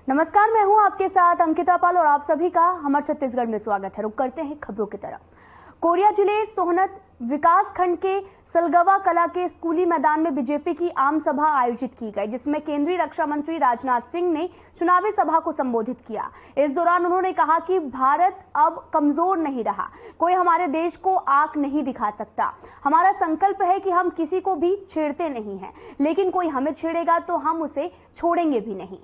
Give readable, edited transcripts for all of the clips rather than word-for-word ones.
नमस्कार, मैं हूं आपके साथ अंकिता पाल और आप सभी का हमारे छत्तीसगढ़ में स्वागत है। रुक करते हैं खबरों की तरफ। कोरिया जिले सोहनत विकास खंड के सलगवा कला के स्कूली मैदान में बीजेपी की आम सभा आयोजित की गई, जिसमें केंद्रीय रक्षा मंत्री राजनाथ सिंह ने चुनावी सभा को संबोधित किया। इस दौरान उन्होंने कहा कि भारत अब कमजोर नहीं रहा, कोई हमारे देश को आंख नहीं दिखा सकता। हमारा संकल्प है कि हम किसी को भी छेड़ते नहीं हैं, लेकिन कोई हमें छेड़ेगा तो हम उसे छोड़ेंगे भी नहीं।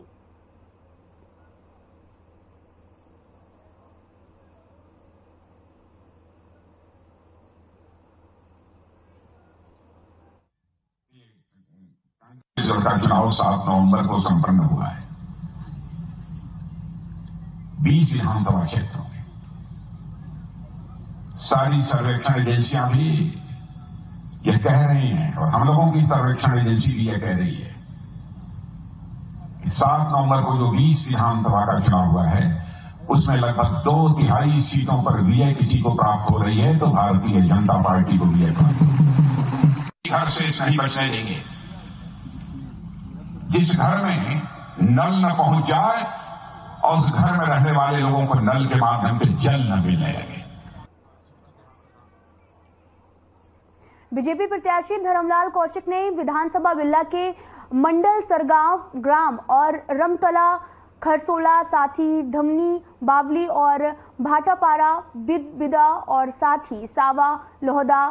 का चुनाव 7 नवंबर को संपन्न हुआ है। 20 विधानसभा क्षेत्रों में सारी सर्वेक्षण एजेंसियां भी यह कह रही हैं और हम लोगों की सर्वेक्षण एजेंसी भी यह कह रही है कि 7 नवंबर को जो 20 विधानसभा का चुनाव हुआ है उसमें लगभग 2/3 सीटों पर विजय किसी को प्राप्त हो रही है तो भारतीय जनता पार्टी को विजय प्राप्त हो। घर से सही बचने देंगे। जिस घर में नल न पहुंच जाए और उस घर में रहने वाले लोगों को नल के माध्यम से जल न मिलने लगे। बीजेपी प्रत्याशी धर्मलाल कौशिक ने विधानसभा बिल्ला के मंडल सरगांव ग्राम और रमतला खरसोला, साथ ही धमनी, बावली और भाटापारा, बिदा और साथ ही सावा, लोहदा,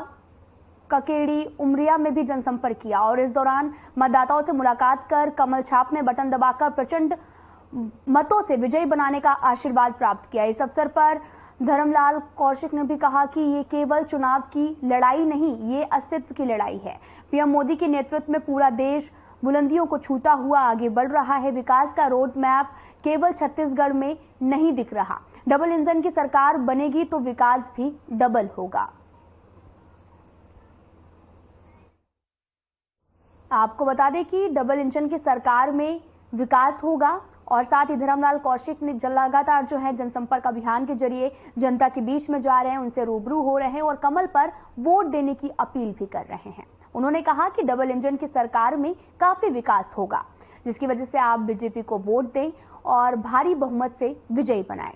ककेड़ी, उमरिया में भी जनसंपर्क किया और इस दौरान मतदाताओं से मुलाकात कर कमल छाप में बटन दबाकर प्रचंड मतों से विजयी बनाने का आशीर्वाद प्राप्त किया। इस अवसर पर धर्मलाल कौशिक ने भी कहा कि ये केवल चुनाव की लड़ाई नहीं, ये अस्तित्व की लड़ाई है। पीएम मोदी के नेतृत्व में पूरा देश बुलंदियों को छूता हुआ आगे बढ़ रहा है। विकास का रोड मैप केवल छत्तीसगढ़ में नहीं दिख रहा। डबल इंजन की सरकार बनेगी तो विकास भी डबल होगा। आपको बता दें कि डबल इंजन की सरकार में विकास होगा और साथ ही धर्मलाल कौशिक ने लगातार जो है जनसंपर्क अभियान के जरिए जनता के बीच में जा रहे हैं, उनसे रूबरू हो रहे हैं और कमल पर वोट देने की अपील भी कर रहे हैं। उन्होंने कहा कि डबल इंजन की सरकार में काफी विकास होगा, जिसकी वजह से आप बीजेपी को वोट दें और भारी बहुमत से विजयी बनाएं।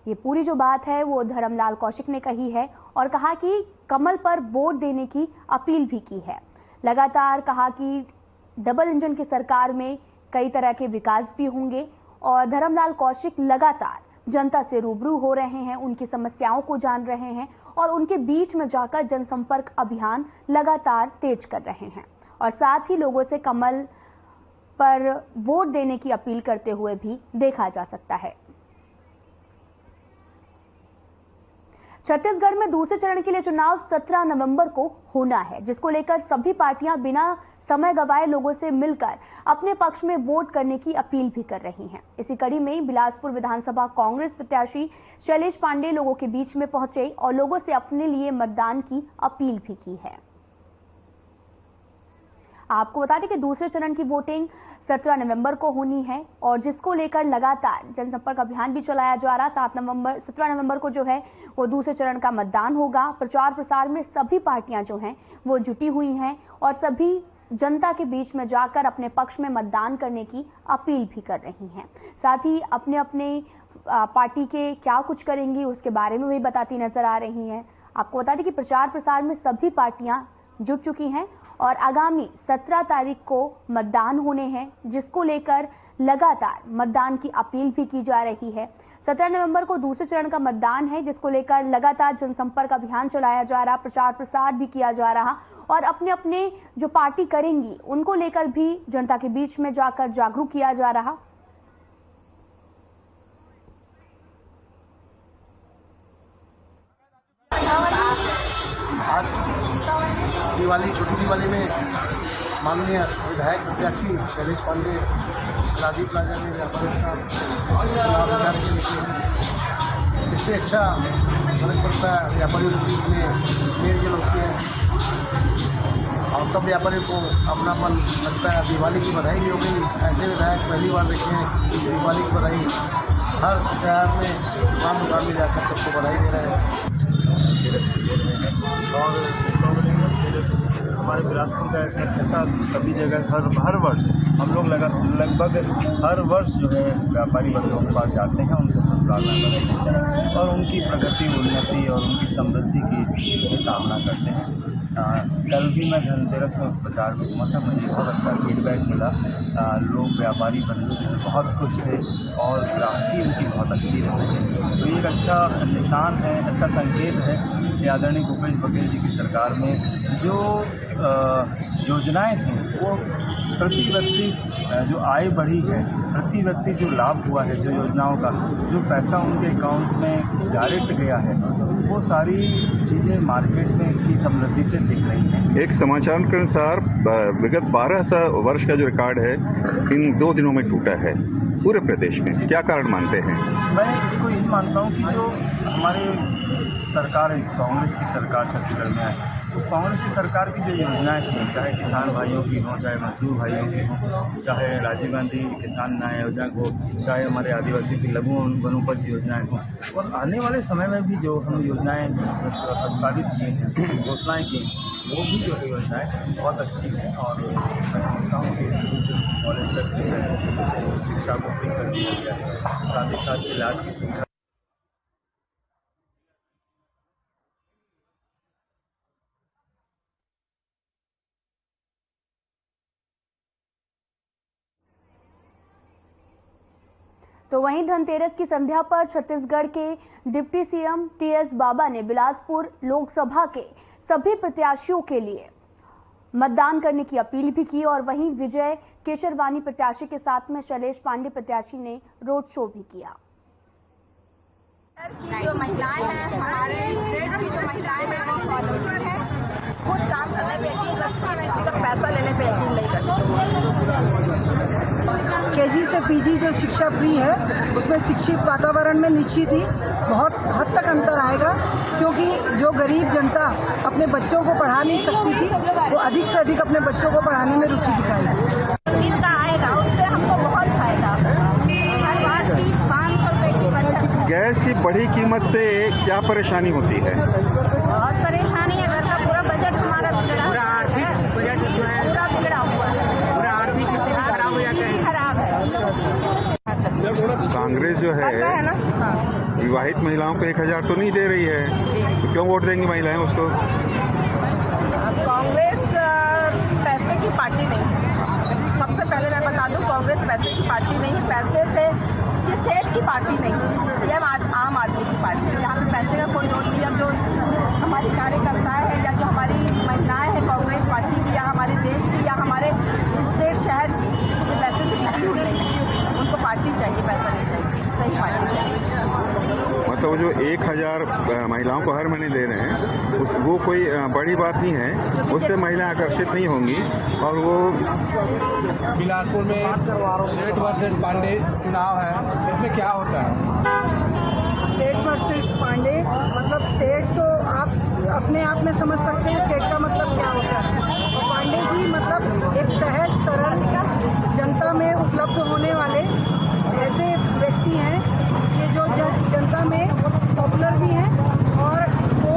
ये पूरी जो बात है वो धर्मलाल कौशिक ने कही है और कहा कि कमल पर वोट देने की अपील भी की है। लगातार कहा कि डबल इंजन की सरकार में कई तरह के विकास भी होंगे और धर्मलाल कौशिक लगातार जनता से रूबरू हो रहे हैं, उनकी समस्याओं को जान रहे हैं और उनके बीच में जाकर जनसंपर्क अभियान लगातार तेज कर रहे हैं और साथ ही लोगों से कमल पर वोट देने की अपील करते हुए भी देखा जा सकता है। छत्तीसगढ़ में दूसरे चरण के लिए चुनाव 17 नवंबर को होना है, जिसको लेकर सभी पार्टियां बिना समय गंवाए लोगों से मिलकर अपने पक्ष में वोट करने की अपील भी कर रही हैं। इसी कड़ी में बिलासपुर विधानसभा कांग्रेस प्रत्याशी शैलेश पांडे लोगों के बीच में पहुंचे और लोगों से अपने लिए मतदान की अपील भी की है। आपको बता दें कि दूसरे चरण की वोटिंग 17 नवंबर को होनी है और जिसको लेकर लगातार जनसंपर्क अभियान भी चलाया जा रहा। 17 नवंबर को जो है वो दूसरे चरण का मतदान होगा। प्रचार प्रसार में सभी पार्टियां जो हैं वो जुटी हुई हैं और सभी जनता के बीच में जाकर अपने पक्ष में मतदान करने की अपील भी कर रही हैं। साथ ही अपने अपने पार्टी के क्या कुछ करेंगी उसके बारे में भी बताती नजर आ रही हैं। आपको बता दें कि प्रचार प्रसार में सभी पार्टियां जुट चुकी हैं और आगामी 17 तारीख को मतदान होने हैं, जिसको लेकर लगातार मतदान की अपील भी की जा रही है। 17 नवंबर को दूसरे चरण का मतदान है, जिसको लेकर लगातार जनसंपर्क अभियान चलाया जा रहा, प्रचार प्रसार भी किया जा रहा और अपने अपने जो पार्टी करेंगी उनको लेकर भी जनता के बीच में जाकर जागरूक किया जा रहा। दिवाली, छोटी दिवाली में माननीय विधायक प्रत्याशी शैलेश पांडे राजीव प्लाजा में व्यापारी चुनाव प्रचार के लिए इससे अच्छा फर्क पड़ता है व्यापारियों के बीच में मेल जोल होती है और सब व्यापारियों को अपनापन लगता है। दिवाली की बधाई भी हो गई। ऐसे विधायक पहली बार देखे हैं। दिवाली की बधाई हर शहर में दुकान में जाकर सबको बधाई दे रहे हैं। हमारे बिलासपुर का एक ऐसा सभी जगह हर वर्ष हम लोग लगभग हर वर्ष जो है व्यापारी बंधुओं के पास जाते हैं, उनसे प्रार्थना करते हैं और उनकी प्रगति, उन्नति और उनकी समृद्धि की कामना करते हैं। कल भी मैं धनतेरस में बाजार में घूमा था, मुझे बहुत अच्छा फीडबैक मिला। लोग व्यापारी बंधु जो है बहुत खुश थे और ग्राहकी उनकी बहुत अच्छी रही। तो ये एक अच्छा निशान है, अच्छा संकेत है कि आदरणीय भूपेश बघेल जी की सरकार में जो योजनाएं थी वो प्रति व्यक्ति जो आय बढ़ी है, प्रति व्यक्ति जो लाभ हुआ है, जो योजनाओं का जो पैसा उनके अकाउंट में डायरेक्ट गया है, वो सारी चीज़ें मार्केट में की समृद्धि से दिख रही हैं। एक समाचार के अनुसार विगत 12 वर्ष का जो रिकॉर्ड है इन 2 दिनों में टूटा है पूरे प्रदेश में। क्या कारण मानते हैं? मैं इसको यही मानता हूँ कि जो हमारे सरकार है, कांग्रेस की सरकार छत्तीसगढ़ में आई, उस कांग्रेस की सरकार की जो योजनाएं थी, चाहे किसान भाइयों की हो, चाहे मजदूर भाइयों की हो, चाहे राजीव गांधी किसान न्याय योजना हो, चाहे हमारे आदिवासी की लघु वनोपज योजनाएं हो, और आने वाले समय में भी जो हम योजनाएं प्रस्तावित किए हैं, घोषणाएं की, वो भी जो है योजनाएं बहुत अच्छी हैं। और मैं समझता हूँ कि कॉलेज तक शिक्षा को फ्री कर दिया गया है, साथ ही साथ इलाज की सुविधा। तो वहीं धनतेरस की संध्या पर छत्तीसगढ़ के डिप्टी सीएम टीएस बाबा ने बिलासपुर लोकसभा के सभी प्रत्याशियों के लिए मतदान करने की अपील भी की और वहीं विजय केशरवानी प्रत्याशी के साथ में शैलेश पांडे प्रत्याशी ने रोड शो भी किया। जो महिलाएं हैं, हमारे स्टेट की जो महिलाएं हैं वो क्वालिफाइड है, खुद काम करने पे यकीन रखती है, किसी का पैसा लेने पे यकीन नहीं करती। केजी से पीजी जो शिक्षा फ्री है उसमें शिक्षित वातावरण में निश्चित ही बहुत हद तक अंतर आएगा, क्योंकि जो गरीब जनता अपने बच्चों को पढ़ा नहीं सकती थी वो अधिक से अधिक अपने बच्चों को पढ़ाने में रुचि दिखाएगी। बिल का आएगा उससे हमको बहुत फायदा, हर बार की 500 रुपए की बचत। गैस की बढ़ी कीमत से क्या परेशानी होती है? बहुत परेशानी है, घर का पूरा बजट हमारा बिगड़ा, पूरा आर्थिक बजट जो है पूरा बिगड़ा हुआ है, पूरा आर्थिक स्थिति खराब हो जाता है। खराब है। कांग्रेस जो है विवाहित महिलाओं को 1000 तो नहीं दे रही है, तो क्यों वोट देंगी महिलाएं उसको? कांग्रेस पैसे की पार्टी नहीं है। सबसे पहले मैं बता दूं, कांग्रेस पैसे की पार्टी नहीं है, पैसे से सेठ की पार्टी नहीं है, यह आम आदमी की पार्टी है, जहाँ पे पैसे का कोई रोल नहीं है। जो हमारी कार्यकर्ताएं हैं या जो हमारी महिलाएं हैं कांग्रेस पार्टी की या हमारे देश की या हमारे स्टेट शहर की, ये पैसे से किसी को नहीं है, उनको पार्टी चाहिए, पैसा नहीं चाहिए, सही पार्टी चाहिए। मतलब जो 1000 महिलाओं को हर महीने दे रहे हैं वो कोई बड़ी बात नहीं है, उससे महिलाएं आकर्षित नहीं होंगी। और वो बिलासपुर में सेठ वर्सेस पांडे चुनाव है, इसमें क्या होता है? सेठ वर्सेस पांडे मतलब सेठ तो आप अपने आप में समझ सकते हैं सेठ का मतलब क्या होता है, और पांडे जी मतलब एक सहज सरल जनता में उपलब्ध होने वाले ऐसे व्यक्ति हैं कि जो जनता में पॉपुलर भी हैं और वो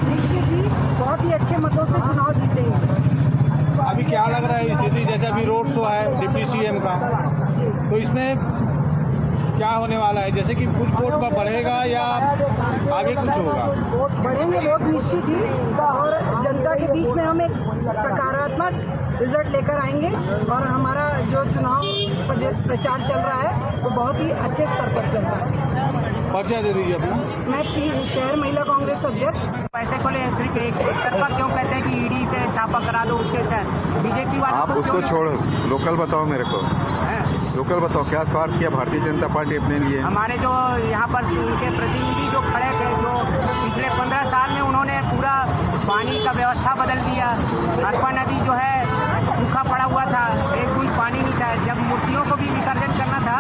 निश्चित ही बहुत ही अच्छे मतों से चुनाव जीतेंगे। अभी क्या लग रहा है स्थिति, जैसे अभी रोड शो है डिप्टी सीएम का, तो इसमें क्या होने वाला है? जैसे कि कुछ वोट पर बढ़ेगा या आगे कुछ होगा? वोट बढ़ेंगे, वोट निश्चित ही, और जनता के बीच में हम एक सकारात्मक रिजल्ट लेकर आएंगे और हमारा जो चुनाव प्रचार चल रहा है वो बहुत ही अच्छे स्तर पर चल रहा है। परिचय दे दीजिए अपना। मैं शहर महिला कांग्रेस अध्यक्ष। पैसे को ले सिर्फ एक तरफा क्यों कहते हैं कि ईडी से छापा करा दो, उसके साथ बीजेपी वाले आप उसको छोड़ो, लोकल बताओ मेरे को, लोकल बताओ क्या स्वार्थ किया भारतीय जनता पार्टी अपने लिए? हमारे जो यहाँ पर उनके प्रतिनिधि जो खड़े थे, जो पिछले 15 साल में उन्होंने पूरा पानी का व्यवस्था बदल दिया। अरपा नदी जो है सूखा पड़ा हुआ था, एक बूंद पानी नहीं था। जब मूर्तियों को भी विसर्जन करना था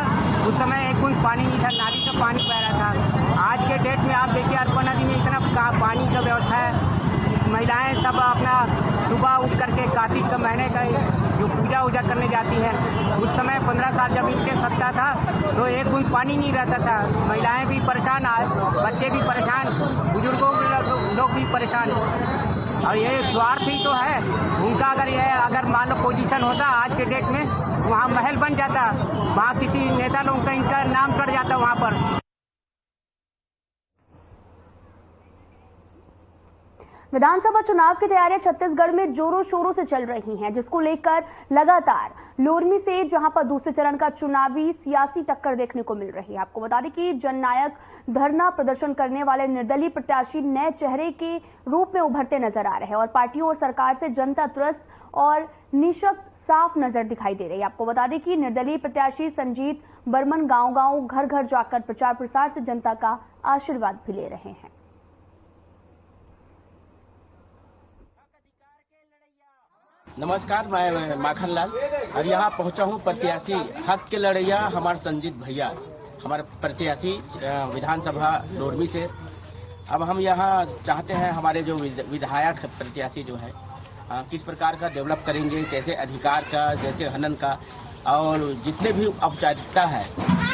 उस समय एक बूंद पानी नहीं था, नाली का पानी बह रहा था। आज के डेट में आप देखिए अरपा नदी में इतना पानी का व्यवस्था है, महिलाएं सब अपना सुबह उठ करके कार्तिक के महीने का जो पूजा करने जाती है, उस समय 15 साल जब इनके सत्ता था तो एक बूंद पानी नहीं रहता था। महिलाएं भी परेशान, बच्चे भी परेशान, बुजुर्गों लोग भी परेशान। और ये स्वार्थ ही तो है उनका। अगर मान लो पोजीशन होता आज के डेट में, वहाँ महल बन जाता, वहाँ किसी नेता लोग का इनका नाम चढ़ जाता वहाँ पर। विधानसभा चुनाव की तैयारियां छत्तीसगढ़ में जोरों शोरों से चल रही हैं, जिसको लेकर लगातार लोरमी से जहां पर दूसरे चरण का चुनावी सियासी टक्कर देखने को मिल रही है। आपको बता दें कि जननायक धरना प्रदर्शन करने वाले निर्दलीय प्रत्याशी नए चेहरे के रूप में उभरते नजर आ रहे हैं और पार्टियों और सरकार से जनता त्रस्त और निशक्त साफ नजर दिखाई दे रही है। आपको बता दें कि निर्दलीय प्रत्याशी संजीत बर्मन गांव-गांव, घर-घर जाकर प्रचार प्रसार से जनता का आशीर्वाद भी ले रहे हैं। नमस्कार, मैं माखनलाल और यहाँ पहुँचा हूँ प्रत्याशी हक के लड़ैया हमारे संजीत भैया, हमारे प्रत्याशी विधानसभा लोरमी से। अब हम यहाँ चाहते हैं हमारे जो विधायक प्रत्याशी जो है किस प्रकार का डेवलप करेंगे, कैसे अधिकार का, जैसे हनन का और जितने भी औपचारिकता है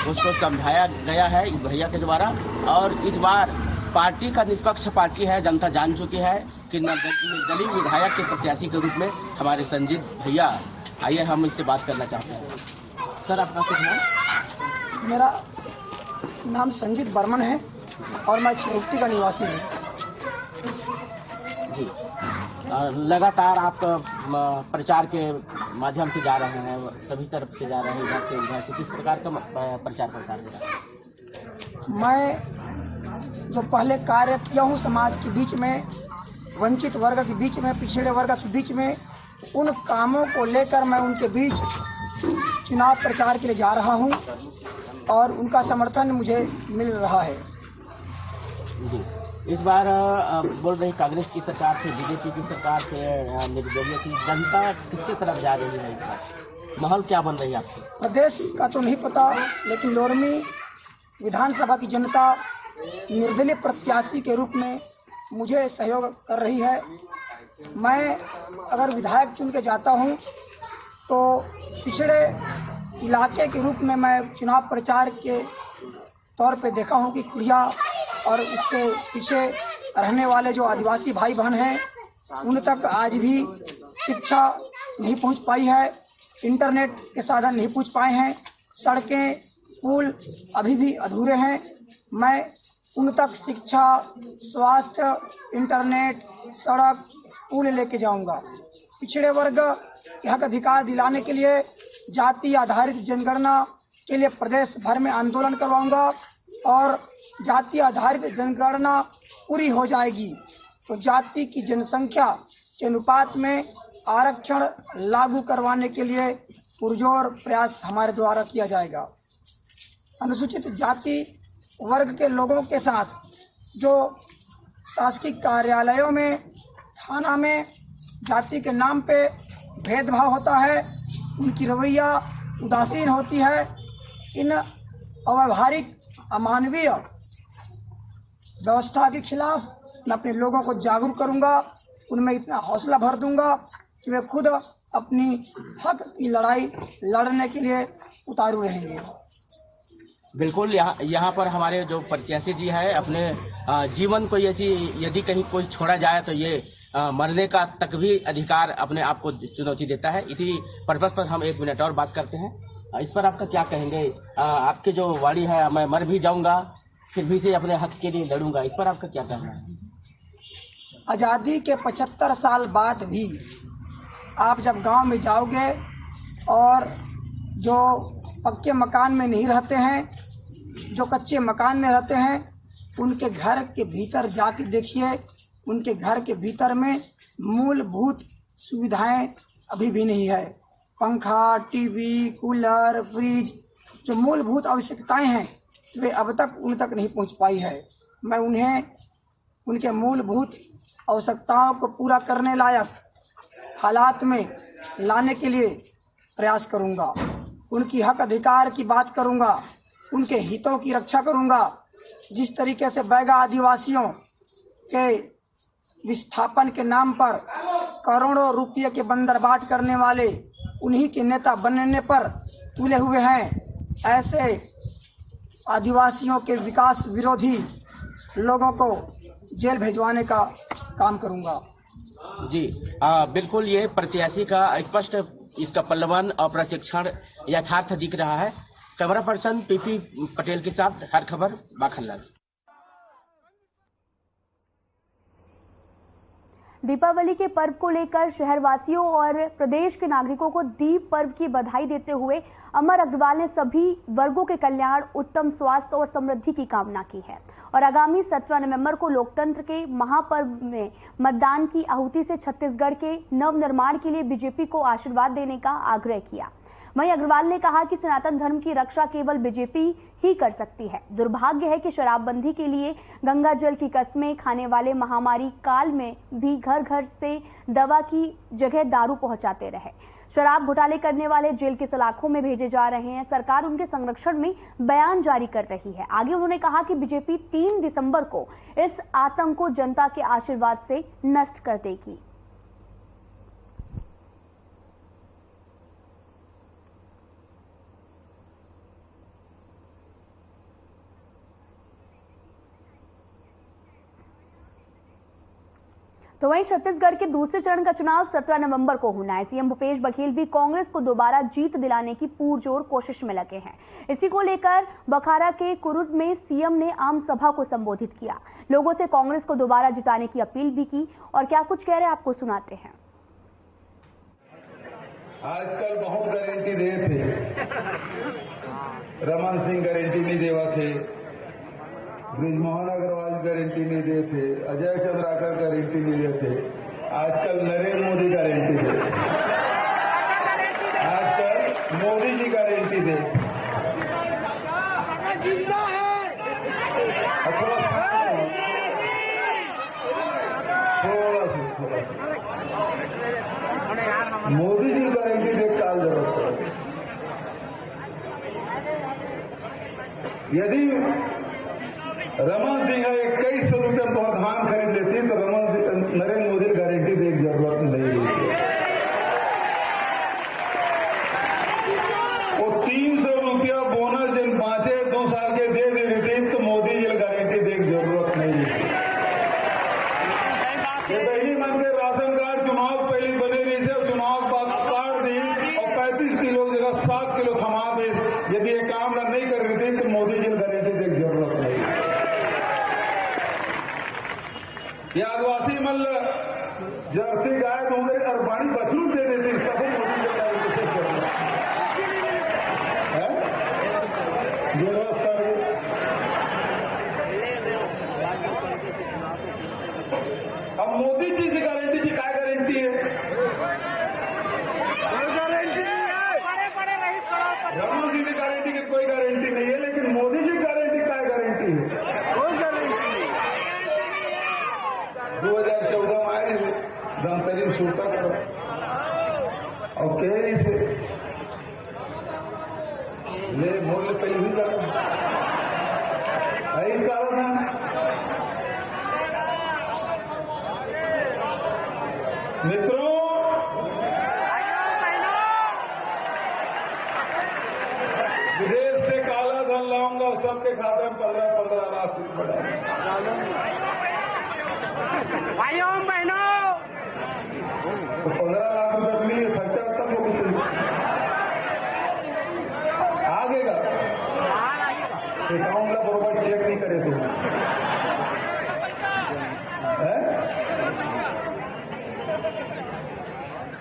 उसको समझाया गया है इस भैया के द्वारा। और इस बार पार्टी का निष्पक्ष पार्टी है, जनता जान चुकी है कि निर्दलीय विधायक के प्रत्याशी के रूप में हमारे संजीत भैया। आइए हम इससे बात करना चाहते हैं। सर, आपका कुछ नाम? मेरा नाम संजीत बर्मन है और मैं चिरौटी का निवासी हूँ। जी, लगातार आप प्रचार के माध्यम से जा रहे हैं, सभी तरफ से जा रहे हैं, इधर से उधर से, किस प्रकार का प्रचार प्रसार हो रहा है? मैं जो पहले कार्य किया हूँ समाज के बीच में, वंचित वर्ग के बीच में, पिछड़े वर्ग के बीच में, उन कामों को लेकर मैं उनके बीच चुनाव प्रचार के लिए जा रहा हूं और उनका समर्थन मुझे मिल रहा है। जी, इस बार बोल रही कांग्रेस की सरकार से, बीजेपी की सरकार से, निर्दलीय की, जनता किसके तरफ जा रही है? इस बार माहौल क्या बन रही है आपको? प्रदेश का तो नहीं पता, लेकिन लोरमी विधानसभा की जनता निर्दलीय प्रत्याशी के रूप में मुझे सहयोग कर रही है। मैं अगर विधायक चुन के जाता हूं तो पिछड़े इलाके के रूप में मैं चुनाव प्रचार के तौर पे देखा हूं कि खुड़िया और उसके पीछे रहने वाले जो आदिवासी भाई बहन हैं उन तक आज भी शिक्षा नहीं पहुंच पाई है, इंटरनेट के साधन नहीं पहुंच पाए हैं, सड़कें पुल अभी भी अधूरे हैं। मैं उन तक शिक्षा, स्वास्थ्य, इंटरनेट, सड़क, पुल लेके जाऊंगा। पिछड़े वर्ग के हक अधिकार दिलाने के लिए जाति आधारित जनगणना के लिए प्रदेश भर में आंदोलन करवाऊंगा और जाति आधारित जनगणना पूरी हो जाएगी तो जाति की जनसंख्या के अनुपात में आरक्षण लागू करवाने के लिए पुरजोर प्रयास हमारे द्वारा किया जाएगा। अनुसूचित जाति वर्ग के लोगों के साथ जो शासकीय कार्यालयों में, थाना में जाति के नाम पे भेदभाव होता है, उनकी रवैया उदासीन होती है, इन अव्यावहारिक अमानवीय व्यवस्था के खिलाफ मैं अपने लोगों को जागरूक करूंगा, उनमें इतना हौसला भर दूंगा कि वे खुद अपनी हक की लड़ाई लड़ने के लिए उतारू रहेंगे। बिल्कुल, यहाँ पर हमारे जो प्रत्याशी जी है अपने जीवन को यदि कहीं कोई छोड़ा जाए तो ये मरने का तक भी अधिकार अपने आप को चुनौती देता है। इसी पर्पस पर हम 1 मिनट और बात करते हैं। इस पर आपका क्या कहेंगे? आपकी जो वाणी है, मैं मर भी जाऊंगा फिर भी से अपने हक के लिए लड़ूंगा, इस पर आपका क्या कहना है? आजादी के 75 साल बाद भी आप जब गांव में जाओगे और जो पक्के मकान में नहीं रहते हैं, जो कच्चे मकान में रहते हैं, उनके घर के भीतर जाके देखिए, उनके घर के भीतर में मूलभूत सुविधाएं अभी भी नहीं है। पंखा, टीवी, कूलर, फ्रिज, जो मूलभूत आवश्यकताएं हैं वे अब तक उन तक नहीं पहुंच पाई है। मैं उन्हें उनके मूलभूत आवश्यकताओं को पूरा करने लायक हालात में लाने के लिए प्रयास करूंगा, उनकी हक अधिकार की बात करूंगा, उनके हितों की रक्षा करूंगा। जिस तरीके से बैगा आदिवासियों के विस्थापन के नाम पर करोड़ों रुपये के बंदरबाट करने वाले उन्हीं के नेता बनने पर तुले हुए हैं, ऐसे आदिवासियों के विकास विरोधी लोगों को जेल भेजवाने का काम करूंगा। जी बिल्कुल, ये प्रत्याशी का स्पष्ट इसका पल्लवन और प्रशिक्षण यथार्थ दिख रहा है। कैमरा पर्सन पीपी पटेल के साथ हर खबर माखनलाल। दीपावली के पर्व को लेकर शहरवासियों और प्रदेश के नागरिकों को दीप पर्व की बधाई देते हुए अमर अग्रवाल ने सभी वर्गों के कल्याण, उत्तम स्वास्थ्य और समृद्धि की कामना की है और आगामी 17 नवंबर को लोकतंत्र के महापर्व में मतदान की आहुति से छत्तीसगढ़ के नवनिर्माण के लिए बीजेपी को आशीर्वाद देने का आग्रह किया। वहीं अग्रवाल ने कहा कि सनातन धर्म की रक्षा केवल बीजेपी ही कर सकती है। दुर्भाग्य है कि शराबबंदी के लिए गंगा जल की कस्में खाने वाले महामारी काल में भी घर घर से दवा की जगह दारू पहुंचाते रहे। शराब घोटाले करने वाले जेल की सलाखों में भेजे जा रहे हैं। सरकार उनके संरक्षण में बयान जारी कर रही है। आगे उन्होंने कहा कि बीजेपी 3 दिसंबर को इस आतंक को जनता के आशीर्वाद से नष्ट कर देगी। तो वहीं छत्तीसगढ़ के दूसरे चरण का चुनाव 17 नवंबर को होना है। सीएम भूपेश बघेल भी कांग्रेस को दोबारा जीत दिलाने की पुरजोर कोशिश में लगे हैं। इसी को लेकर बखारा के कुरुद में सीएम ने आम सभा को संबोधित किया। लोगों से कांग्रेस को दोबारा जिताने की अपील भी की और क्या कुछ कह रहे आपको सुनाते हैं। आजकल बहुत गारंटी दे थे, रमन सिंह गारंटी नहीं देवा थे, ब्रिजमोहन अग्रवाल गारंटी नहीं दे थे, अजय चंद्राकर गारंटी नहीं दे थे। आजकल नरेंद्र मोदी गारंटी दे, आजकल मोदी जी गारंटी दे। जिंदा है मोदी जी गारंटी दे काल जरूरत है। यदि रमन सिंह 2100 रुपये पर धान खरीद लेती तो नरेंद्र मोदी गारंटी देने की जरूरत नहीं रहती। वो 300 रुपया बोनस जिन पांचे 2 साल के दे देती तो मोदी जी गारंटी देने की जरूरत नहीं रहती। ये पहली मन के राशन कार्ड चुनाव पहले बने रही से चुनाव कार्ड दी और 35 किलो जगह 7 किलो थमा दे। यदि ये काम नहीं कर रही थी तो मोदी जी गारंटी देने की जरूरत नहीं। ये आदिवासी मल जर्सी गाय दूंगे और बाड़ी बछड़ू दे देती सब मोदी जी है व्यवस्था। अब मोदी जी की गारंटी की क्या गारंटी है? रमन जी की गारंटी की कोई गारंटी नहीं है, लेकिन मोदी जी की गारंटी क्या गारंटी है? 2014 में आए धमतरी सूटा करो और कह से ले मूल्य पहले करो यही कारण है। मित्रों, विदेश से काला धन लाऊंगा सबके खाते में 15-15 लाख रुपये भाइयों बहनों, तो 15 लाख रुपये के लिए खर्चा तब हो आगेगा अकाउंट का बरोबर चेक नहीं करे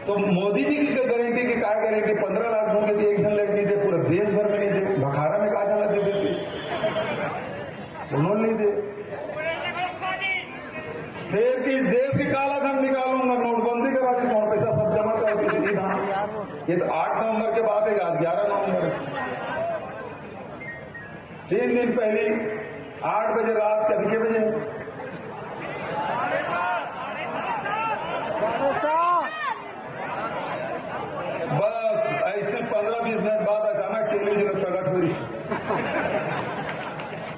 तो मोदी जी की गारंटी की क्या गारंटी? 15 लाख दूंगे तो एक जन लग नहीं दे, पूरे देश भर में नहीं दे। बखारा में कहा जाना दे देते, उन्होंने नहीं दे। फिर कि देश की काला धन निकालूंगा, नोटबंदी करा दी, कौन पैसा सब जमा करके सीधा। ये तो 8 नवंबर के बाद है, आज 11 नवंबर। 3 दिन पहले 8 बजे रात के 2 बजे बस ऐसे 15-20 मिनट बाद अचानक टेलीविजन प्रकट हुई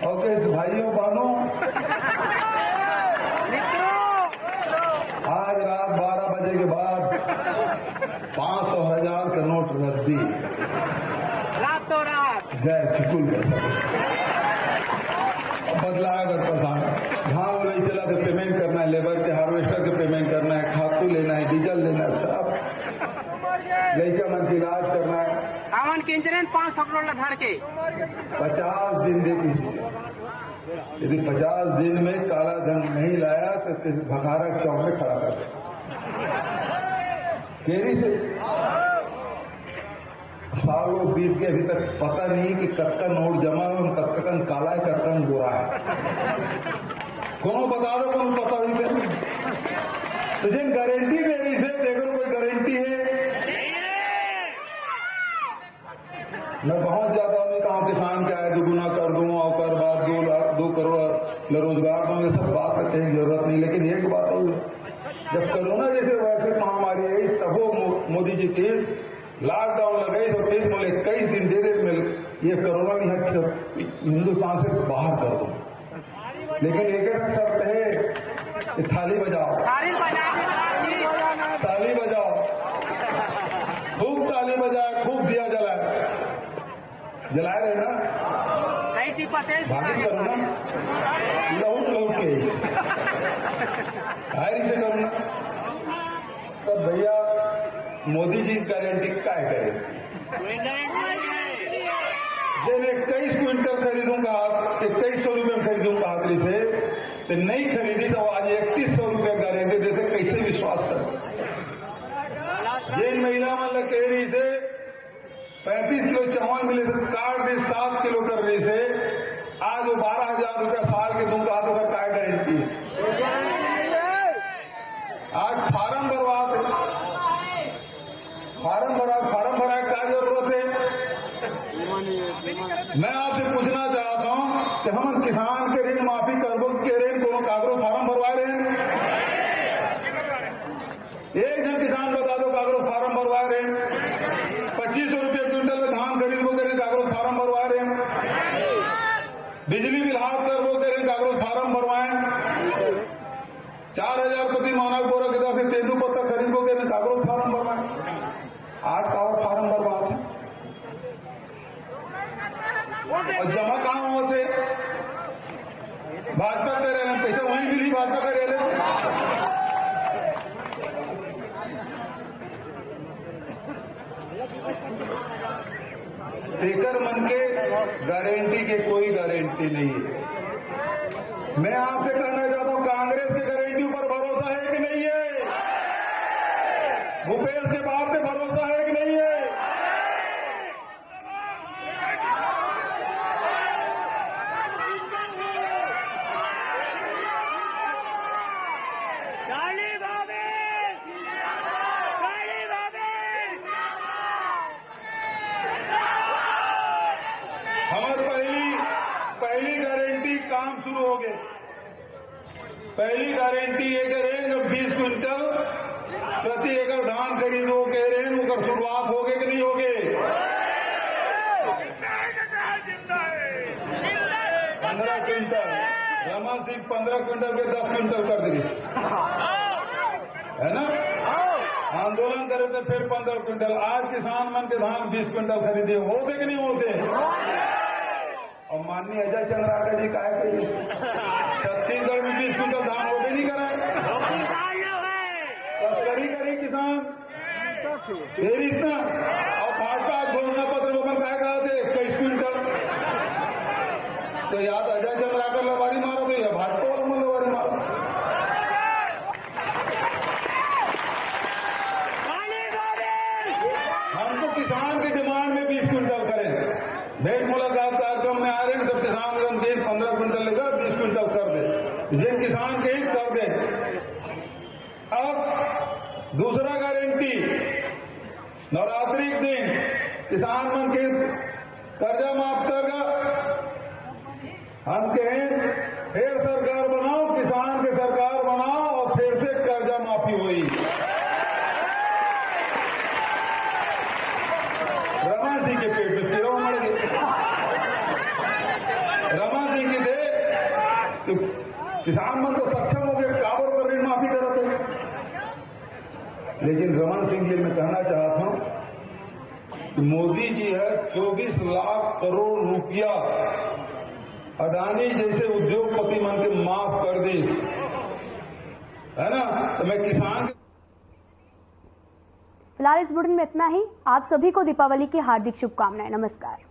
और इस भाइयों बहनों आज रात 12 बजे के बाद 500,000 का नोट रद्दी रातों रात गए चिकुल बदलाया करता था। हाँ वो नहीं चला तो पेमेंट करना है, लेबर के हार्वेस्टर कैंसर के पेमेंट करना है, खातू लेना है, डीजल लेना है, सब लड़का मन का इलाज करना है। आवन के इंश्योरेंस 500 करोड़ धर के 50 दिन देती थी। यदि 50 दिन में काला धन नहीं लाया तो भखारा चौक में खड़ा कर दे केरी से। सालों बीत के अभी तक पता नहीं कि कब का नोट जमा है, कब का काला है, कब का गोरा है। कोनो बता दो, कोनो पता नहीं। तो जिन गारंटी दे रही थे, देखो कोई गारंटी है। मैं पहुंच जाता हूं, मैं कहा किसान क्या है, दुगुना कर दूं और कर बाद 2 करोड़ रोजगार दूंगे, सब बात करने की जरूरत नहीं। लेकिन एक बात हो, जब कोरोना जैसे वैश्विक महामारी आई तब वो मोदी जी की लॉकडाउन लगाई तो 21 दिन दे ये कोरोना भी हिंदुस्तान से बाहर कर दो। लेकिन एक शर्त है कि थाली बजाओ, ताली बजाओ, खूब ताली बजाए, खूब दिया जलाए रहे ना, भागी करो ना, लौट के हायरी से करो ना। तब भैया मोदी जी गारंटी क्या करे, जब 21 क्विंटल खरीदूंगा, 2100 रुपये में खरीदूंगा हाथरी से, तो नहीं खरीदी तो आज 3100 रुपये गारंटी देते, कैसे विश्वास कर। जिन महिला मन कह रही से 35 किलो चावल मिले थे, काट दे 7 किलो कर रही से, आज वो 12,000 रुपया साल के दूंगा तो क्या गारंटी है। आज फार्म बर्बाद है, फार्म भरा क्या जरूरत है। मैं आपसे पूछना चाहता हूं कि हम किसान के ऋण माफी करबो के ऋण कोनो कागरो फार्म भरवा रहे हैं। एक जन किसान बता दो कागरो फार्म भरवा रहे हैं। 2500 रुपये क्विंटल में धान खरीदबो के ऋण कागरो फार्म भरवा रहे हैं। बिजली बिल हाफ करबो के ऋण कागरो फार्म भरवाएं। 4000 प्रति मानक बोरा के दर से तेंदू पत्ता खरीदबो के ऋण कागरो फार्म भरवाएं। आज का और फार्म बर्बाद है और जमा कहां होते, भाजपा कर रहे हैं, पैसा वहीं मिली भाजपा कर रहे हैं। टेकर मन के गारंटी के कोई गारंटी नहीं है। मैं आपसे कहना चाहता हूं, कांग्रेस की गारंटी पर भरोसा है कि नहीं है? भूपेश के बाप पे भरोसा है कि नहीं है? हमारी पहली गारंटी काम शुरू हो गए। पहली गारंटी ये करें जब 20 क्विंटल प्रति एकड़ धान खरीदो कह रहे हैं, उनका शुरुआत हो गए कि नहीं हो गए? 15 क्विंटल, रमन सिंह 15 क्विंटल के 10 क्विंटल कर दी है ना। आंदोलन करे थे फिर 15 क्विंटल। आज किसान मन के धान 20 क्विंटल खरीदे, होते कि नहीं होते? और माननीय अजय चंद्राकर जी का है छत्तीसगढ़ में 20 क्विंटल धान होते नहीं कराए। तस्करी करी किसान फिर इतना। और भाजपा घोषणा पत्र लोगों का कहा थे 21 क्विंटल। तो या तो अजय चंद्राकर लबारी मारो तो या भाजपा वालों में लबारी मारो। हम तो किसान की डिमांड में 20 क्विंटल करें। भेंट मुलाकात कार्यक्रम में आ रहे हैं, सब किसान 15 क्विंटल लेकर 20 क्विंटल कर दे, जिन किसान के हित कर दे। अब दूसरा गारंटी, नवरात्रि के दिन किसान मन के कर्जा माफ करगा। हम कहें फिर सरकार बनाओ, किसान के सरकार बनाओ और फिर से कर्जा माफी हुई। रमन सिंह के पेट में फिर मर गए। रमन सिंह की दे तो किसान मन तो सक्षम हो गए, काबर पर ऋण माफी करते हैं। लेकिन रमन सिंह जी मैं कहना चाहता हूं कि मोदी जी है 24 लाख करोड़ रुपया अडानी जैसे उद्योगपति मन के माफ कर दी। है ना। तो मैं किसान फिलहाल इस बुलेटिन में इतना ही। आप सभी को दीपावली की हार्दिक शुभकामनाएं। नमस्कार।